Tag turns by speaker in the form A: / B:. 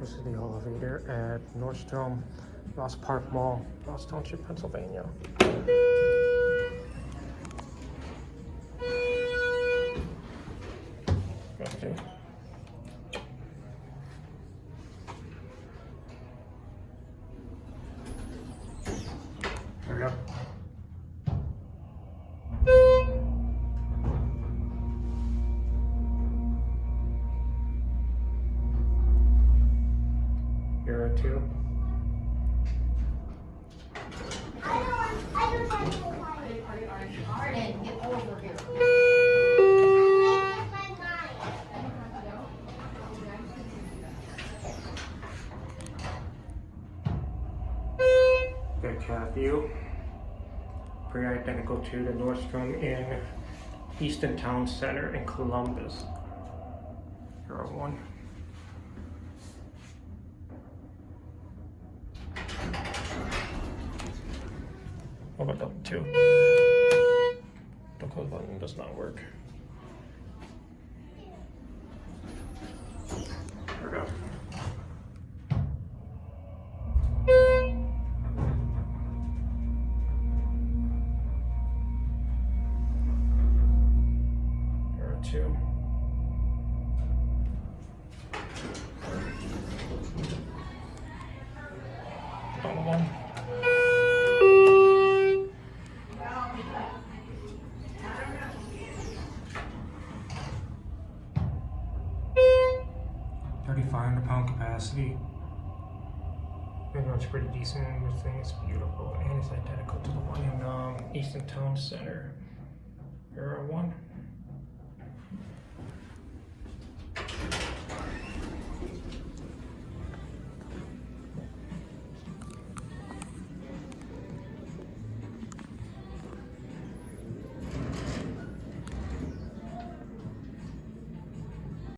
A: This is the elevator at Nordstrom, Ross Park Mall, Ross Township, Pennsylvania. Okay. There we go. Here are two.
B: Arden, get over here.
A: Got cat view. Pretty identical to the Nordstrom in Easton Town Center in Columbus. Here are one. What about double two? The close button does not work. There we go. Here are two. Double one. £3,500 capacity. It runs pretty decent, and this thing is beautiful, and it's identical to the one in Easton Town Center. Here are one.